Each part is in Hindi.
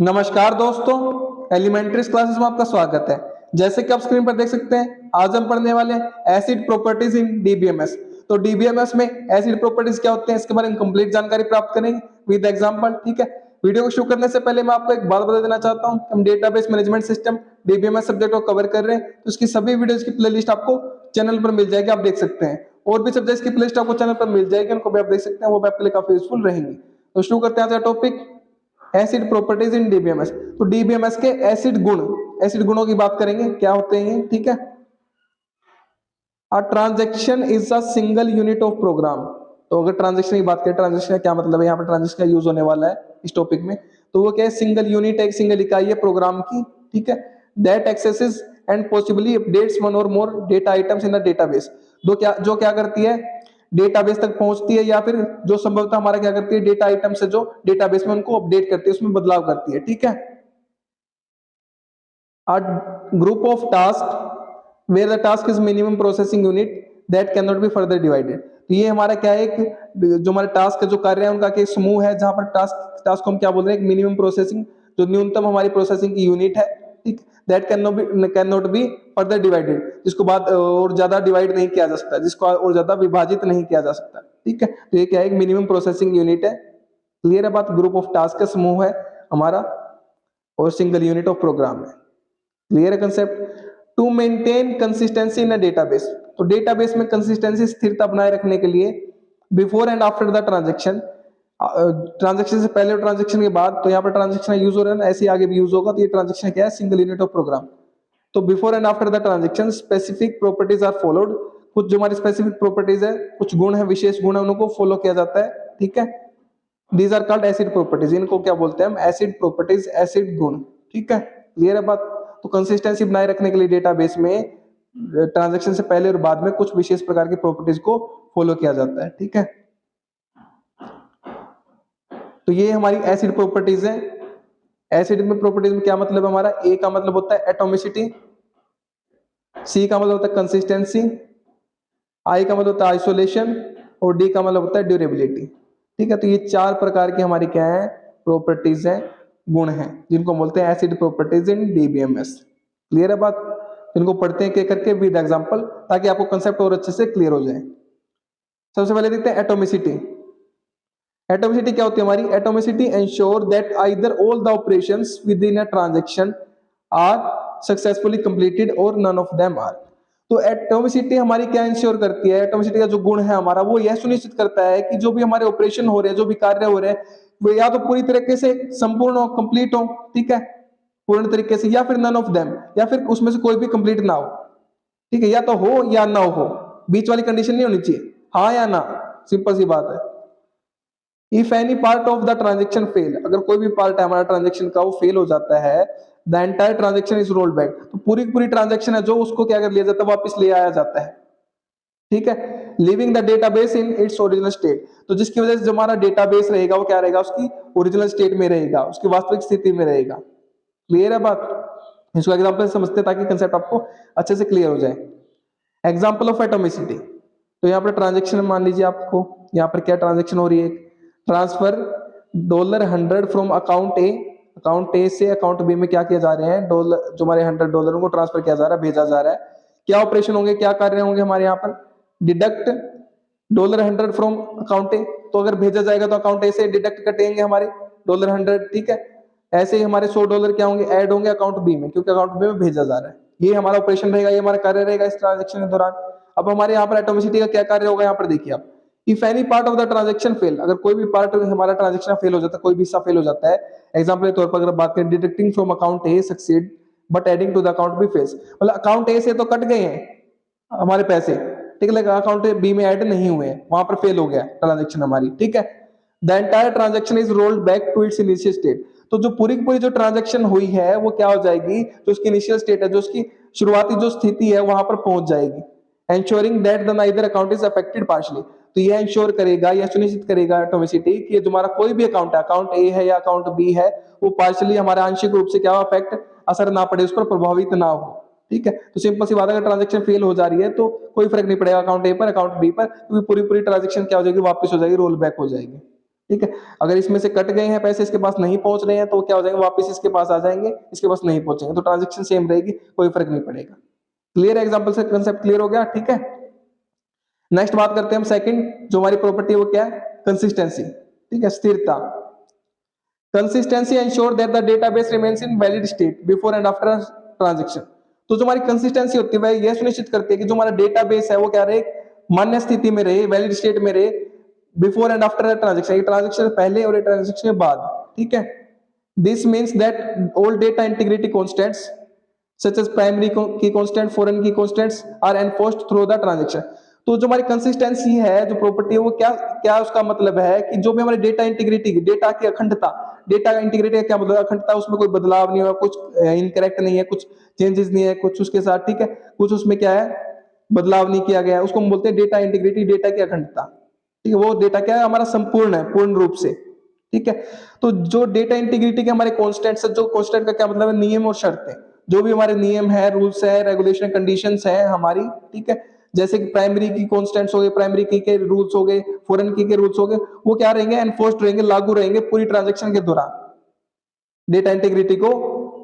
नमस्कार दोस्तों, एलिमेंट्री क्लासेस में आपका स्वागत है। जैसे कि आप स्क्रीन पर देख सकते हैं, आज हम पढ़ने वाले हैं एसिड प्रॉपर्टीज इन डीबीएमएस। तो डीबीएमएस में एसिड प्रॉपर्टीज क्या होते हैं, इसके बारे में कंप्लीट जानकारी प्राप्त करेंगे विद एग्जांपल। ठीक है, वीडियो को शुरू करने से पहले मैं आपको एक बात बता देना चाहता हूं, हम database management system DBMS subject को कवर कर रहे हैं, तो उसकी सभी वीडियोज की प्लेलिस्ट आपको चैनल पर मिल जाएगी, आप देख सकते हैं। और भी सब्जेक्ट्स की प्लेलिस्ट आपको चैनल पर मिल जाएगी, उनको भी आप देख सकते हैं, वो भी आपके लिए काफी यूजफुल रहेंगी। तो शुरू करते हैं आज का टॉपिक, एसिड प्रॉपर्टीज इन डीबीएमएस। तो डीबीएमएस के एसिड गुण, एसिड गुणों की बात करेंगे, क्या होते हैं ये। ठीक है, a transaction is a single unit of program. तो अगर ट्रांजैक्शन की बात करें, ट्रांजैक्शन का क्या मतलब है, यहाँ पर ट्रांजैक्शन का यूज होने वाला है इस टॉपिक में। तो वो क्या है, सिंगल यूनिट है, एक सिंगल इकाई है प्रोग्राम की। ठीक है, that accesses and possibly updates one और more data items in the database. जो क्या करती है, डेटाबेस तक पहुंचती है, या फिर जो संभवतः हमारा क्या करती है, डेटा आइटम से जो डेटाबेस में उनको अपडेट करती है, उसमें बदलाव करती है। ठीक है, a group of tasks where the task is minimum processing unit that cannot be further divided। तो ये हमारा क्या है, एक जो हमारे टास्क जो कार्य है उनका एक समूह है, जहां पर टास्क को हम क्या बोल रहे हैं, एक मिनिमम प्रोसेसिंग, जो न्यूनतम हमारी प्रोसेसिंग की यूनिट है। ठीक, that can not be further divided, जिसको बाद और ज्यादा डिवाइड नहीं किया जा सकता, जिसको और ज्यादा विभाजित नहीं किया जा सकता। ठीक है, तो ये क्या है, एक मिनिमम प्रोसेसिंग यूनिट है। क्लियर है बात, ग्रुप ऑफ टास्क का समूह है हमारा, और सिंगल यूनिट ऑफ प्रोग्राम है। क्लियर है concept. To maintain consistency in a database, तो डेटाबेस में कंसिस्टेंसी, स्थिरता बनाए रखने के लिए before and after the transaction, transaction से पहले और ट्रांजैक्शन के बाद, तो यहाँ पर ट्रांजैक्शन यूज हो रहा है ना, ऐसे ही आगे भी यूज होगा। तो ये ट्रांजैक्शन क्या है, सिंगल यूनिट ऑफ प्रोग्राम। तो before and after the transaction specific properties are followed, कुछ जो हमारी स्पेसिफिक प्रॉपर्टीज है, कुछ गुण है, विशेष गुण है, उनको फॉलो किया जाता है। ठीक है, these are called ACID properties, इनको क्या बोलते हैं हम, एसिड प्रॉपर्टीज, एसिड गुण। ठीक है, क्लियर है बात। तो कंसिस्टेंसी बनाए रखने के लिए डेटाबेस में ट्रांजैक्शन से पहले और बाद में कुछ विशेष प्रकार की प्रॉपर्टीज को फॉलो किया जाता है। ठीक है, तो ये हमारी एसिड प्रॉपर्टीज है। एसिड में प्रॉपर्टीज में क्या मतलब है हमारा, ए का मतलब होता है एटोमिसिटी, सी का मतलब होता है कंसिस्टेंसी, आई का मतलब होता है आइसोलेशन, और डी का मतलब होता है ड्यूरेबिलिटी। ठीक है, तो ये चार प्रकार की हमारी क्या है, प्रॉपर्टीज है, गुण हैं, जिनको बोलते हैं एसिड प्रॉपर्टीज इन डीबीएमएस। क्लियर है बात, इनको पढ़ते हैं करके विद एग्जांपल, ताकि आपको कंसेप्ट और अच्छे से क्लियर हो जाए। सबसे पहले देखते हैं एटोमिसिटी। एटोमिसिटी क्या होती है हमारी, atomicity ensure that either all the operations within a transaction are successfully completed और नन ऑफ देम आर। तो एटोमिसिटी हमारी क्या इंश्योर करती है, एटोमिसिटी का जो गुण है हमारा, वो यह सुनिश्चित करता है कि जो भी हमारे ऑपरेशन हो रहे हैं, जो भी कार्य हो रहे हैं, वो या तो पूरी तरीके से संपूर्ण हो, कंप्लीट हो। ठीक है, पूर्ण तरीके से, या फिर नन ऑफ देम, या फिर उसमें से कोई भी कंप्लीट ना हो। ठीक है, या तो हो या ना हो, बीच वाली कंडीशन नहीं होनी चाहिए, हाँ या ना, सिंपल सी बात है। If any part of the transaction fail, अगर कोई भी पार्ट है हमारा ट्रांजेक्शन का वो फेल हो जाता है, the entire transaction is rolled back, तो पूरी पूरी ट्रांजेक्शन है जो, उसको क्या कर लिया जाता है, वापस ले आया जाता है। ठीक है, living the database in its original state, तो जिसकी वजह से जो हमारा डेटाबेस रहेगा वो क्या रहेगा, उसकी ओरिजिनल स्टेट में रहेगा, उसकी वास्तविक स्थिति में रहेगा। क्लियर है बात, इसको एग्जांपल से समझते हैं ताकि कंसेप्ट आपको अच्छे से क्लियर हो जाए। एग्जांपल ऑफ एटोमिसिटी, तो यहाँ पर ट्रांजेक्शन मान लीजिए, आपको यहाँ पर क्या ट्रांजेक्शन हो रही है, ट्रांसफर $100 फ्रॉम अकाउंट ए से अकाउंट बी में क्या किया जा रहे हैं, डॉलर, जो हमारे $100 को ट्रांसफर किया जा रहा है, भेजा जा रहा है। क्या ऑपरेशन होंगे, क्या कार्य होंगे हमारे यहाँ पर, डिडक्ट $100 फ्रॉम अकाउंट ए, तो अगर भेजा जाएगा तो अकाउंट ए से डिडक्ट कटेंगे हमारे $100। ठीक है, ऐसे ही हमारे $100 क्या होंगे, ऐड होंगे अकाउंट बी में, क्योंकि अकाउंट बी में भेजा जा रहा है। ये हमारा ऑपरेशन रहेगा, ये हमारा कार्य रहेगा इस ट्रांजेक्शन के दौरान। अब हमारे यहाँ पर एटोमिसिटी का क्या कार्य होगा, यहाँ पर देखिए आप, if any part of the transaction fail, अगर कोई भी पार्ट हमारा ट्रांजेक्शन फेल हो जाता है, कोई भी हिस्सा फेल हो जाता है, एग्जांपल के तौर पर अगर बात करें, deducting from account A succeed but adding to the account B fails, मतलब अकाउंट ए से तो कट गए हैं हमारे पैसे, ठीक है, लेकिन अकाउंट बी में ऐड नहीं हुए हैं, वहां पर फेल हो गया ट्रांजेक्शन हमारी। ठीक है, the entire transaction is rolled back to its initial state, तो जो पूरी की पूरी जो ट्रांजेक्शन हुई है वो क्या हो जाएगी, जो उसकी इनिशियल स्टेट है, जो उसकी शुरुआती जो स्थिति है, वहां पर पहुंच जाएगी। Ensuring that the neither account is affected partially, तो यह इंश्योर करेगा, यह सुनिश्चित करेगा एटोमिसिटी कि जो हमारा कोई भी अकाउंट है, अकाउंट ए है या अकाउंट बी है, वो पार्शियली हमारा आंशिक रूप से क्या अफेक्ट, असर ना पड़े, उस पर प्रभावित ना हो। ठीक है, तो सिंपल सी बात है, अगर ट्रांजेक्शन फेल हो जा रही है तो कोई फर्क नहीं पड़ेगा अकाउंट ए पर, अकाउंट बी पर, क्योंकि पूरी पूरी ट्रांजेक्शन क्या हो जाएगी, वापस हो जाएगी, रोल बैक हो जाएगी। ठीक है। अगर इसमें से कट गए हैं पैसे, इसके पास नहीं पहुंच रहे हैं, तो क्या हो जाएंगे, वापस इसके पास आ जाएंगे, इसके पास नहीं पहुंचेंगे, तो ट्रांजेक्शन सेम रहेगी, कोई फर्क नहीं पड़ेगा। क्लियर है? एग्जाम्पल से कंसेप्ट क्लियर हो गया, ठीक है। नेक्स्ट बात करते हैं हम सेकंड, जो हमारी प्रॉपर्टी है वो क्या है, कंसिस्टेंसी, ठीक है, स्थिरता। Consistency ensure that the database remains in valid state before and after transaction. तो जो हमारी कंसिस्टेंसी होती है वह यह सुनिश्चित करती है कि जो हमारा डेटाबेस है वो क्या रहे, मान्य स्थिति में रहे, वैलिड स्टेट में रहे, before and after transaction, transaction पहले और ट्रांजेक्शन के बाद, ठीक है। This means that all data integrity constants such as primary key constant, foreign key constants are enforced through the transaction. तो जो हमारी कंसिस्टेंसी है, जो प्रॉपर्टी है, वो क्या क्या उसका मतलब है कि जो भी हमारे डेटा इंटीग्रिटी, डेटा की अखंडता, डेटा इंटीग्रिटी का क्या मतलब, अखंडता, उसमें कोई बदलाव नहीं हुआ, कुछ इनकरेक्ट नहीं है, कुछ चेंजेस नहीं है, कुछ उसके साथ, ठीक है, कुछ उसमें क्या है, बदलाव नहीं किया गया है, उसको हम बोलते हैं डेटा इंटीग्रिटी, डेटा की अखंडता, ठीक है। वो डेटा क्या है, हमारा संपूर्ण है, पूर्ण रूप से, ठीक है। तो जो डेटा इंटीग्रिटी के हमारे कॉन्स्टेंट्स, जो कॉन्स्टेंट का क्या मतलब है, नियम और शर्तें, जो भी हमारे नियम है, रूल्स है, रेगुलेशन, कंडीशंस है हमारी, ठीक है, जैसे कि प्राइमरी की कॉन्स्टेंट्स हो गए, प्राइमरी की के रूल्स हो गए, फॉरेन की के रूल्स हो गए, वो क्या रहेंगे, एनफोर्स्ड रहेंगे, लागू रहेंगे पूरी ट्रांजेक्शन के दौरान, डेटा इंटीग्रिटी को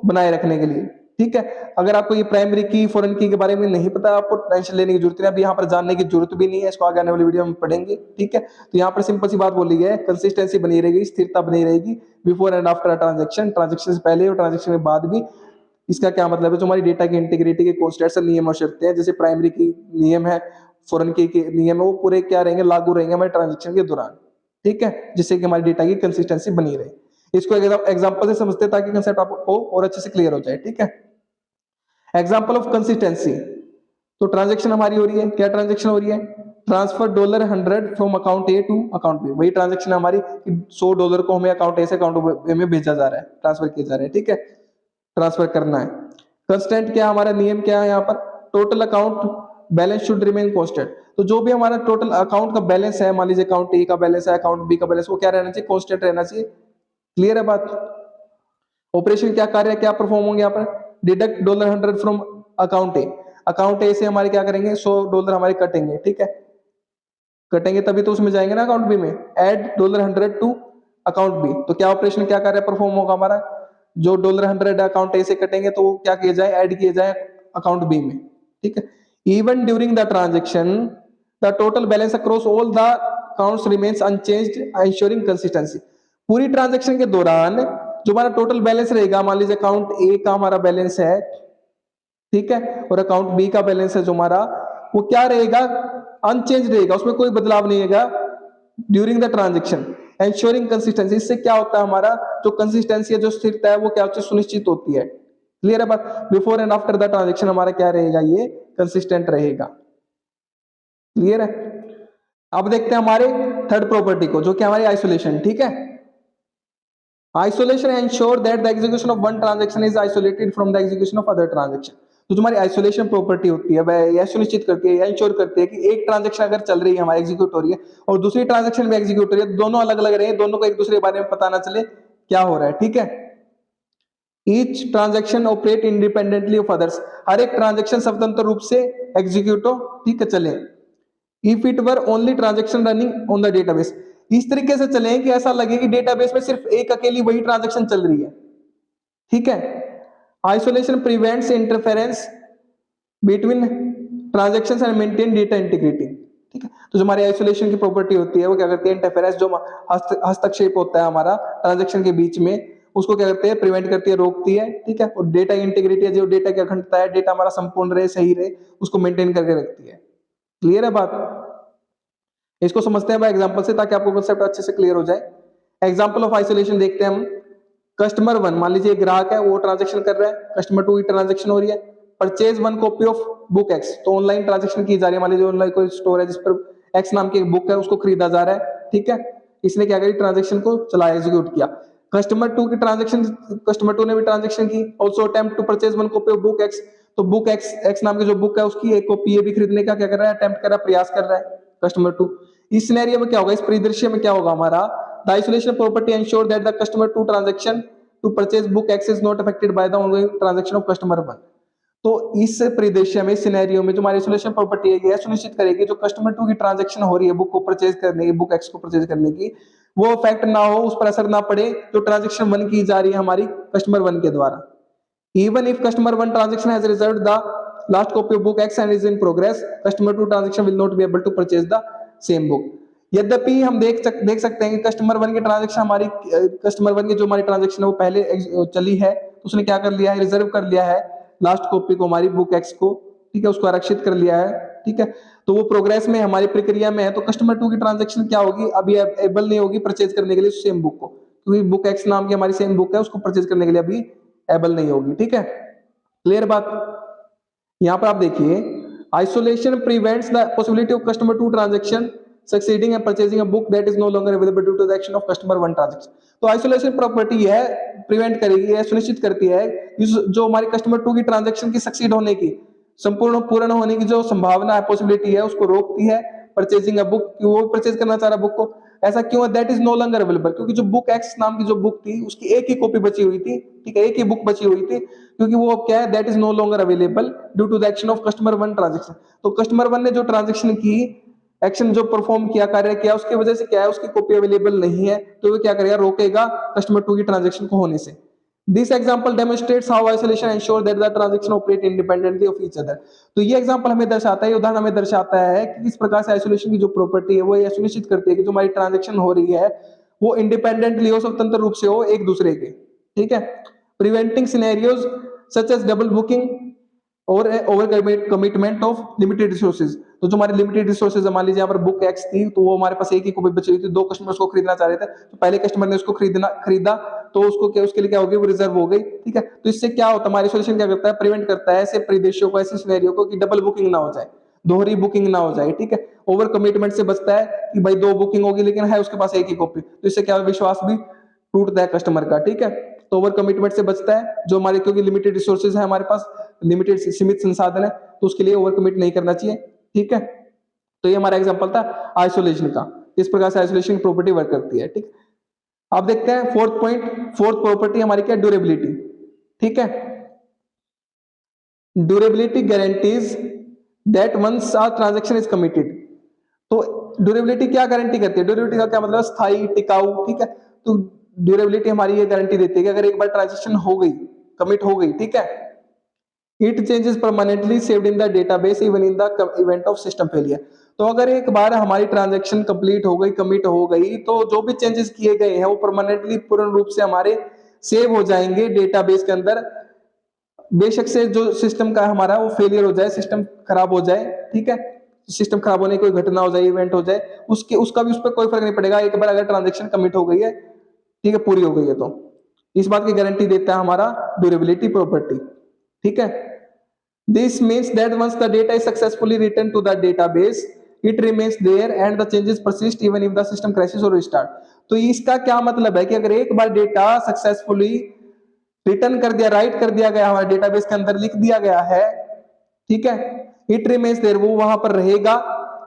बनाए रखने के लिए, ठीक है। अगर आपको ये प्राइमरी की, फॉरेन की के बारे में नहीं पता, आपको टेंशन लेने की जरूरत नहीं, अभी यहाँ पर जानने की जरूरत भी नहीं है, इसको आगे आने वाली वीडियो में पढ़ेंगे, ठीक है। तो यहाँ पर सिंपल सी बात बोली है, कंसिस्टेंसी बनी रहेगी, स्थिरता बनी रहेगी, before and after transaction, transaction से पहले और ट्रांजेक्शन के बाद भी। इसका क्या मतलब है, जो हमारी डेटा की इंटीग्रिटी के कॉन्स्टेंट्स, नियम और शर्तें हैं, जैसे प्राइमरी की नियम है, फॉरेन की नियम है, वो पूरे क्या रहेंगे, लागू रहेंगे हमारे ट्रांजेक्शन के दौरान, ठीक है, जिससे कि हमारी डेटा की कंसिस्टेंसी बनी रहे। इसको एग्जांपल से समझते हैं ताकि कंसेप्ट आपको और अच्छे से क्लियर हो जाए, ठीक है। एग्जांपल ऑफ कंसिस्टेंसी, तो ट्रांजेक्शन हमारी हो रही है, क्या ट्रांजेक्शन हो रही है, transfer $100 from account A to account B, वही ट्रांजेक्शन हमारी कि $100 को हमें अकाउंट ए से अकाउंट बी में भेजा जा रहा है, ट्रांसफर किया जा रहा है, ठीक है, ट्रांसफर करना है। कंस्टेंट क्या हमारा, नियम क्या है यहाँ पर, total account balance should remain constant. तो जो भी हमारा टोटल अकाउंट का बैलेंस है, मान लीजिए अकाउंट ए का बैलेंस है, अकाउंट बी का बैलेंस, वो क्या रहना चाहिए, कांस्टेंट रहना चाहिए। क्लियर है बात? ऑपरेशन क्या कार्य, क्या परफॉर्म होंगे यहाँ पर, deduct $100 from account A, account A से हमारे क्या करेंगे, $100 हमारे कटेंगे, ठीक है, कटेंगे तभी तो उसमें जाएंगे ना अकाउंट बी में, एड $100 टू अकाउंट बी, तो क्या ऑपरेशन, क्या कार्य परफॉर्म होगा हमारा, जो $100 अकाउंट ए से कटेंगे तो क्या किए जाए, ऐड किए जाए अकाउंट बी में, ठीक है। Even during the transaction the total balance across all the accounts remains unchanged ensuring consistency. पूरी ट्रांजेक्शन के दौरान जो हमारा टोटल बैलेंस रहेगा, मान लीजिए अकाउंट ए का हमारा बैलेंस है, ठीक है, और अकाउंट बी का बैलेंस है जो हमारा, वो क्या रहेगा, अनचेंज रहेगा, उसमें कोई बदलाव नहीं रहेगा during the transaction, ensuring consistency. इससे क्या होता है, हमारा जो कंसिस्टेंसी है, जो स्थिरता है, वो क्या होती है, सुनिश्चित होती है। क्लियर है बात? Before and after the transaction हमारा क्या रहेगा, ये कंसिस्टेंट रहेगा। क्लियर है? अब देखते हैं हमारे थर्ड प्रॉपर्टी को, जो कि हमारी आइसोलेशन, ठीक है। Isolation ensure that the execution of one transaction is isolated from the execution of other transaction. तो तुम्हारी आइसोलेशन प्रॉपर्टी होती है, वह यह सुनिश्चित करती है, इंश्योर करती है कि एक ट्रांजेक्शन अगर चल रही है, हमारी एग्जीक्यूट हो रही है, और दूसरी ट्रांजेक्शन भी एग्जीक्यूट हो रही है, दोनों अलग अलग रहे, दोनों को एक दूसरे के बारे में पता ना चले क्या हो रहा है, ठीक है। Each transaction operate independently of others, हर एक ट्रांजेक्शन स्वतंत्र रूप से एग्जीक्यूट हो, ठीक है, चले। If it were only transaction running on the database, इस तरीके से चले कि ऐसा लगे कि डेटाबेस में सिर्फ एक अकेली वही ट्रांजेक्शन चल रही है, ठीक है। Isolation prevents interference between transactions and maintain data integrity, ठीक है। तो जो हमारी आइसोलेशन की प्रॉपर्टी होती है, वो क्या करती है, इंटरफेरेंस, जो हस्तक्षेप होता है हमारा ट्रांजेक्शन के बीच में, उसको क्या करते हैं, प्रिवेंट करती है, रोकती है, ठीक है। और डेटा इंटीग्रिटी है, जो डेटा की अखंडता है, डेटा हमारा संपूर्ण रहे, सही रहे, उसको मेंटेन करके रखती है। क्लियर है बात? इसको समझते हैं एग्जांपल से, ताकि आपको कांसेप्ट अच्छे से क्लियर हो जाए। एग्जांपल ऑफ आइसोलेशन देखते हैं हम। कस्टमर 1, मान लीजिए ग्राहक है, वो ट्रांजेक्शन कर रहा है, कस्टमर 2 की ट्रांजेक्शन हो रही है, purchase 1 copy of book X, तो ऑनलाइन ट्रांजेक्शन की जा रही है, मान लीजिए ऑनलाइन कोई स्टोर है जिस पर एक्स नाम की एक बुक है, उसको खरीदा जा रहा है, ठीक है। इसने क्या करी, ट्रांजेक्शन को चला, एग्जीक्यूट किया। कस्टमर 2 की ट्रांजेक्शन, कस्टमर 2 ने भी ट्रांजेक्शन की, also attempt to purchase 1 copy of book X, तो बुक एक्स नाम की जो बुक है उसकी एक कॉपी ये भी खरीदने का क्या कर रहा है, अटेम्प्ट कर रहा है, प्रयास कर रहा है कस्टमर 2। इस सिनेरियो में क्या होगा, इस परिदृश्य में क्या होगा हमारा, the isolation property ensure that the customer 2 transaction to purchase book X is not affected by the ongoing transaction of customer 1। तो इस परिदृश्य में, सिनेरियो में, जो हमारी आइसोलेशन प्रॉपर्टी है, यह सुनिश्चित करेगी जो कस्टमर 2 की ट्रांजेक्शन हो रही है बुक को परचेज करने की, बुक एक्स को परचेज करने की, वो इफेक्ट ना हो, उस पर असर ना पड़े जो ट्रांजेक्शन 1 की जा रही है हमारी कस्टमर 1 के द्वारा। Even if customer 1 transaction has reserved the last copy of book X and is in progress, customer 2 transaction will not be able to purchase the same book। यद्यपि हम देख सकते हैं कि कस्टमर 1 की ट्रांजेक्शन हमारी कस्टमर 1 की जो हमारी ट्रांजेक्शन है वो पहले चली है, तो उसने क्या कर लिया है, रिजर्व कर लिया है लास्ट कॉपी को, हमारी बुक एक्स को, ठीक है, उसको आरक्षित कर लिया है, ठीक है, तो वो प्रोग्रेस में हमारी प्रक्रिया में है। तो कस्टमर 2 की ट्रांजेक्शन क्या होगी, अभी एबल नहीं होगी परचेज करने के लिए सेम बुक को, क्योंकि बुक एक्स नाम की हमारी सेम बुक है, उसको परचेज करने के लिए अभी एबल नहीं होगी। ठीक है, क्लियर बात। यहां पर आप देखिए, isolation prevents the possibility of customer 2 transaction succeeding and purchasing a book that is no longer available due to the action of customer 1 transaction. तो आइसोलेशन प्रॉपर्टी है, प्रिवेंट करेगी, है सुनिश्चित करती है जो हमारी कस्टमर 2 की ट्रांजेक्शन की सक्सीड होने की, संपूर्ण पूर्ण होने की जो संभावना है, पॉसिबिलिटी है, उसको रोकती है परचेजिंग अ बुक, कि वो परचेज करना चाह रहा बुक को। ऐसा क्यों है, that is no longer available, क्योंकि जो बुक एक्स नाम की जो बुक थी उसकी एक ही कॉपी बची हुई थी, ठीक है, एक ही बुक बची हुई थी, क्योंकि वो अब क्या है, that is no longer available due to the action of customer 1 transaction. तो कस्टमर 1 ने जो ट्रांजेक्शन की, एक्शन जो परफॉर्म किया, कार्य किया, उसकी वजह से क्या है, उसकी कॉपी अवेलेबल नहीं है, तो वो क्या करेगा, रोकेगा कस्टमर 2 की ट्रांजेक्शन को होने से। This example demonstrates how isolation ensure that the transaction operate independently of each other. तो ये एग्जांपल हमें दर्शाता है, उदाहरण हमें दर्शाता है कि किस प्रकार से आइसोलेशन की जो प्रॉपर्टी है वो ये सुनिश्चित करती है कि जो हमारी ट्रांजैक्शन हो रही है वो इंडिपेंडेंटली हो, स्वतंत्र रूप से हो एक दूसरे के, ठीक है, preventing scenarios such as double booking और over commitment of limited resources. तो जो हमारे लिमिटेड रिसोर्सेज, मान लीजिए यहाँ पर बुक एक्स थी, तो वो हमारे पास एक ही कॉपी बची हुई थी, दो कस्टमर्स को खरीदना चाह रहे थे, तो पहले कस्टमर ने उसको खरीदा, तो उसको क्या, उसके लिए क्या हो गई, वो रिजर्व हो गई, ठीक है। तो इससे क्या होता है, हमारी सोल्यूशन क्या करता है, प्रिवेंट करता है ऐसे परिदृश्यों को, ऐसे सिनेरियो को कि डबल बुकिंग ना हो जाए, दोहरी बुकिंग ना हो जाए, ठीक है। ओवर कमिटमेंट से बचता है कि भाई दो बुकिंग होगी लेकिन है उसके पास एक ही कॉपी, तो इससे क्या विश्वास भी टूटता है कस्टमर का, ठीक है। तो ओवर कमिटमेंट से बचता है जो हमारे, क्योंकि लिमिटेड रिसोर्सेज है हमारे पास, लिमिटेड सीमित संसाधन है, तो उसके लिए ओवर कमिट नहीं करना चाहिए, ठीक है। तो ये हमारा एग्जांपल था आइसोलेशन का, इस प्रकार से आइसोलेशन प्रॉपर्टी वर्क करती है, ठीक। अब देखते हैं फोर्थ पॉइंट, फोर्थ प्रॉपर्टी हमारी क्या, ड्यूरेबिलिटी, ठीक है। Durability guarantees that once a transaction is committed. तो ड्यूरेबिलिटी क्या गारंटी करती है, ड्यूरेबिलिटी का क्या मतलब, स्थायी, टिकाऊ, ठीक है। तो ड्यूरेबिलिटी हमारी ये गारंटी देती है कि अगर एक बार ट्रांजैक्शन हो गई, कमिट हो गई, ठीक है, it changes permanently saved in the database even in the event of system failure. तो अगर एक बार हमारी ट्रांजैक्शन कंप्लीट हो गई, कमिट हो गई, तो जो भी चेंजेस किए गए हैं वो परमानेंटली पूर्ण रूप से हमारे सेव हो जाएंगे डेटाबेस के अंदर। बेशक से जो सिस्टम का हमारा वो फेलियर हो जाए, सिस्टम खराब हो जाए, ठीक है, सिस्टम खराब होने की कोई घटना हो जाए, इवेंट हो जाए, उसके उसका भी उस पर कोई फर्क नहीं पड़ेगा, एक बार अगर ट्रांजैक्शन कमिट हो गई है, ठीक है, पूरी हो गई है, तो इस बात की गारंटी देता है हमारा ड्यूरेबिलिटी प्रॉपर्टी, ठीक है। This means that once the data is successfully return to the database it remains there and the changes persist even if the system crashes और रिस्टार्ट। तो इसका क्या मतलब है कि अगर एक बार डेटा सक्सेसफुली रिटर्न कर दिया, राइट कर दिया गया, हमारे डेटाबेस के अंदर लिख दिया गया है, ठीक है, इट रिमेन्स देयर, वो वहां पर रहेगा,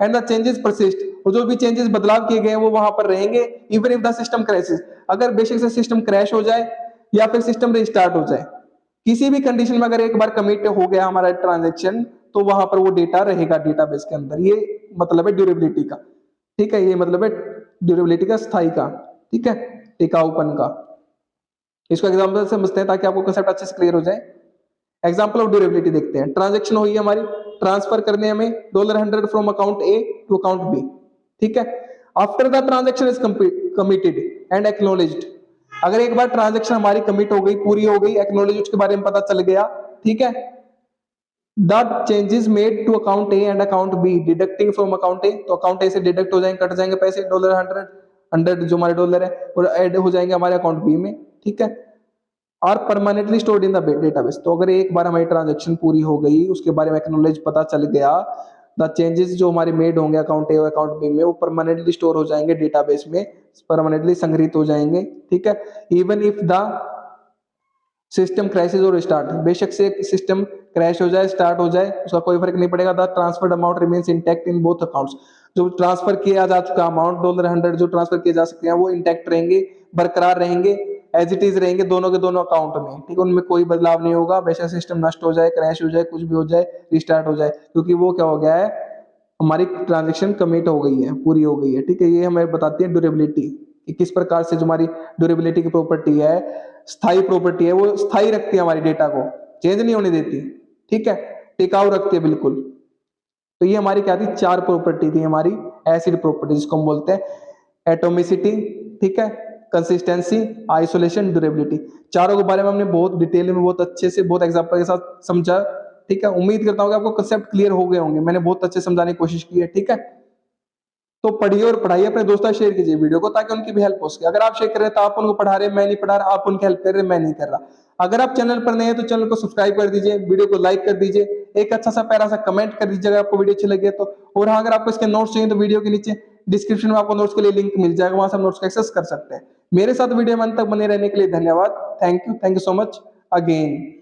एंड द चेंजेस परसिस्ट, और जो भी चेंजेस बदलाव किए गए हैं वो वहां पर रहेंगे, even if the system crashes, अगर बेशक से सिस्टम क्रैश हो जाए या फिर सिस्टम रिस्टार्ट हो जाए, किसी भी कंडीशन में अगर एक बार कमिट हो गया हमारा ट्रांजैक्शन, तो वहां पर वो डेटा रहेगा डेटाबेस के अंदर। ये मतलब है ड्यूरेबिलिटी का, ठीक है, ये मतलब है ड्यूरेबिलिटी का, स्थायी का, ठीक है, टिकाऊपन का। इसको एग्जांपल से समझते हैं ताकि आपको कांसेप्ट अच्छे से क्लियर हो जाए। एग्जांपल ऑफ ड्यूरेबिलिटी देखते हैं। ट्रांजैक्शन हुई है हमारी, ट्रांसफर करने हमें $100 from account A to account B, ठीक है। After the transaction is committed and acknowledged, अगर एक बार ट्रांजैक्शन हमारी कमिट हो गई, पूरी हो गई, एक्नॉलेज उसके बारे में पता चल गया, ठीक है, the changes made to account A and account B deducting from account A, तो अकाउंट ए से डिडक्ट हो जाएंगे, कट जाएंगे पैसे, $100 जो हमारे डॉलर है, और ऐड हो जाएंगे हमारे अकाउंट बी में, ठीक है, और permanently stored in the database. तो अगर एक बार हमारी ट्रांजैक्शन पूरी हो गई, उसके बारे में एक्नॉलेज पता चल गया, द चेंजेस जो हमारे मेड होंगे अकाउंट ए और अकाउंट बी में, वो परमानेंटली स्टोर हो जाएंगे डेटाबेस में, परमानेंटली संग्रहित हो जाएंगे, ठीक है, even if the system crashes और स्टार्ट, बेशक से सिस्टम क्रैश हो जाए, स्टार्ट हो जाए, उसका कोई फर्क नहीं पड़ेगा, the transferred amount remains intact in both accounts. जो ट्रांसफर किया जा चुका अमाउंट $100 जो ट्रांसफर किए जा सकते हैं वो इंटैक्ट रहेंगे, बरकरार रहेंगे, एज इट इज रहेंगे दोनों के दोनों अकाउंट में, ठीक है, उनमें कोई बदलाव नहीं होगा, बेशक सिस्टम नष्ट हो जाए, क्रैश हो जाए, कुछ भी हो जाए, रिस्टार्ट हो जाए, क्योंकि वो क्या हो गया है, हमारी ट्रांजैक्शन कमिट हो गई है, पूरी हो गई है, ठीक है। ये हमें बताती है ड्यूरेबिलिटी, कि किस प्रकार से जो हमारी ड्यूरेबिलिटी की प्रॉपर्टी है, स्थायी प्रॉपर्टी है, वो स्थायी रखती है हमारी डेटा को, चेंज नहीं होने देती, ठीक है, टिकाऊ रखती है बिल्कुल। तो ये हमारी क्या थी, 4 प्रॉपर्टी थी हमारी एसिड प्रॉपर्टी, जिसको हम बोलते हैं एटोमिसिटी, ठीक है, कंसिस्टेंसी, आइसोलेशन, ड्यूरेबिलिटी। चारों के बारे में हमने बहुत डिटेल में, बहुत अच्छे से, बहुत एग्जांपल के साथ समझा, ठीक है। उम्मीद करता हूँ कि आपको कंसेप्ट क्लियर हो गए होंगे, मैंने बहुत अच्छे समझाने की कोशिश की है, ठीक है। तो पढ़िए और पढ़ाइए, अपने दोस्तों शेयर कीजिए वीडियो को, ताकि उनकी भी हेल्प हो सके। अगर आप शेयर कर रहे हैं तो आप उनको पढ़ा रहे हैं, मैं नहीं पढ़ा रहा, आप उनकी हेल्प कर रहे हैं, मैं नहीं कर रहा। अगर आप चैनल पर नए हैं तो चैनल को सब्सक्राइब कर दीजिए, वीडियो को लाइक कर दीजिए, एक अच्छा सा प्यारा सा कमेंट कर दीजिए अगर आपको वीडियो अच्छी लगी है तो। और हाँ, अगर आपको इसके नोट्स चाहिए तो वीडियो के नीचे डिस्क्रिप्शन में आपको नोट्स के लिए लिंक मिल जाएगा, वहां से आप नोट्स को एक्सेस कर सकते हैं। मेरे साथ वीडियो में अंत तक बने रहने के लिए धन्यवाद। Thank you so much again.